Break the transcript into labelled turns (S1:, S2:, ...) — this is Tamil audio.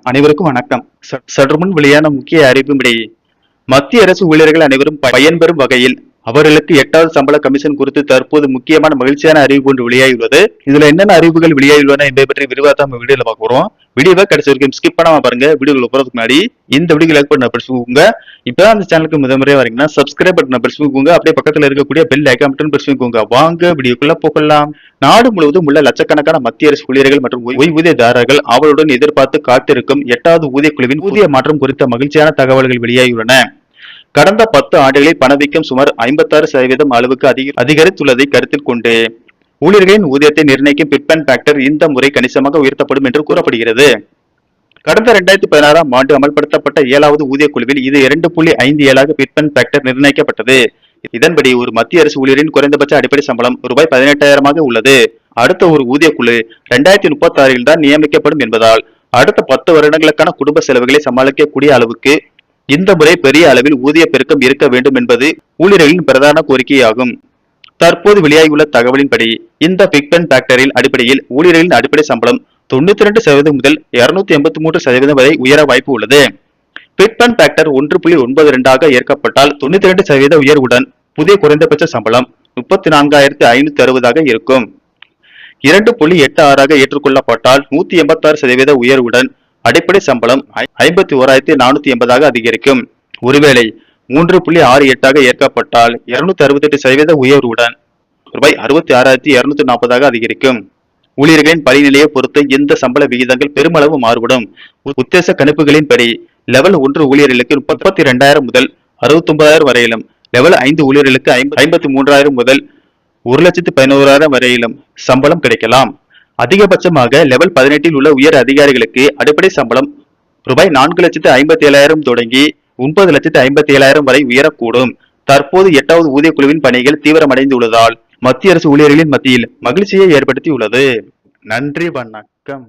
S1: அனைவருக்கும் வணக்கம். சற்று முன் வெளியான முக்கிய அறிவிப்பின்படி மத்திய அரசு ஊழியர்கள் அனைவரும் பயன்பெறும் வகையில் அவர்களுக்கு 8வது சம்பள கமிஷன் குறித்து தற்போது முக்கியமான மகிழ்ச்சியான அறிவிப்பு ஒன்று வெளியாகியுள்ளது. இதுல என்னென்ன அறிவிப்புகள் வெளியாகியுள்ளன என்பதை பற்றி விரிவாக நம்ம வீடியோல பார்க்க போறோம். வீடியோவை கடைசி வரைக்கும் ஸ்கிப் பண்ணாம பாருங்க. வீடியோக்குள்ள போறதுக்கு முன்னாடி இந்த வீடியோ லைக் பண்ண பிரச்சனைங்க. இப்பதான் அந்த சேனலுக்கு முதன்முறையா வரீங்கன்னா சப்ஸ்கிரைப் பட்டனை பிரஸ் பண்ணிக்கோங்க. அப்படியே பக்கத்துல இருக்கக்கூடிய பெல் ஐகான் பட்டன் பிரஸ் பண்ணிக்கோங்க. வாங்க வீடியோக்குள்ள போகலாம். நாடு முழுவதும் உள்ள லட்சக்கணக்கான மத்திய அரசு ஊழியர்கள் மற்றும் ஓய்வூதியதாரர்கள் அவளுடன் எதிர்பார்த்து காத்திருக்கும் 8வது ஊதிய குழுவின் ஊதிய மாற்றம் குறித்த மகிழ்ச்சியான தகவல்கள் வெளியாகியுள்ளன. கடந்த 10 ஆண்டுகளில் பணவீக்கம் சுமார் 56% அளவுக்கு அதிகரித்துள்ளதை கருத்தில் கொண்டு ஊழியர்களின் ஊதியத்தை நிர்ணயிக்கும் பிட்மேன் ஃபேக்டர் இந்த முறை கணிசமாக உயர்த்தப்படும் என்று கூறப்படுகிறது. கடந்த 2016ஆம் ஆண்டு அமல்படுத்தப்பட்ட 7வது ஊதிய குழுவில் இது 2.57 பிட்மேன் ஃபேக்டர் நிர்ணயிக்கப்பட்டது. இதன்படி ஒரு மத்திய அரசு ஊழியரின் குறைந்தபட்ச அடிப்படை சம்பளம் ரூபாய் 18,000 உள்ளது. அடுத்த ஒரு ஊதிய குழு 2036 தான் நியமிக்கப்படும் என்பதால் அடுத்த 10 வருடங்களுக்கான குடும்ப செலவுகளை சமாளிக்கக்கூடிய அளவுக்கு இந்த முறை பெரிய அளவில் ஊதிய பெருக்கம் இருக்க வேண்டும் என்பது ஊழியர்களின் பிரதான கோரிக்கையாகும். தற்போது வெளியாகியுள்ள தகவலின்படி இந்த பிட்மேன் ஃபேக்டரின் அடிப்படையில் ஊழியர்களின் அடிப்படை சம்பளம் 92% முதல் 283% வரை உயர வாய்ப்பு உள்ளது. பிட்மேன் ஃபேக்டர் 1.92 ஏற்கப்பட்டால் 92% உயர்வுடன் புதிய குறைந்தபட்ச சம்பளம் 34,560 இருக்கும். 2.86 ஏற்றுக்கொள்ளப்பட்டால் 186% உயர்வுடன் அடிப்படை சம்பளம் 51,480 அதிகரிக்கும். ஒருவேளை 3.68 ஏற்கப்பட்டால் 268% உயர்வுடன் ரூபாய் 66,240 அதிகரிக்கும். ஊழியர்களின் பணிநிலையை பொறுத்து இந்த சம்பள விகிதங்கள் பெருமளவு மாறுபடும். உத்தேச கணிப்புகளின்படி லெவல் 1 ஊழியர்களுக்கு 32,000 முதல் 69,000 வரையிலும், லெவல் 5 ஊழியர்களுக்கு 53,000 முதல் 1,11,000 வரையிலும் சம்பளம் கிடைக்கலாம். அதிகபட்சமாக லெவல் 18 உள்ள உயர் அதிகாரிகளுக்கு அடிப்படை சம்பளம் ரூபாய் 4,57,000 தொடங்கி 9,57,000 வரை உயரக்கூடும். தற்போது 8வது ஊதிய குழுவின் பணிகள் தீவிரமடைந்துள்ளதால் மத்திய அரசு ஊழியர்களின் மத்தியில் மகிழ்ச்சியை ஏற்படுத்தியுள்ளது. நன்றி, வணக்கம்.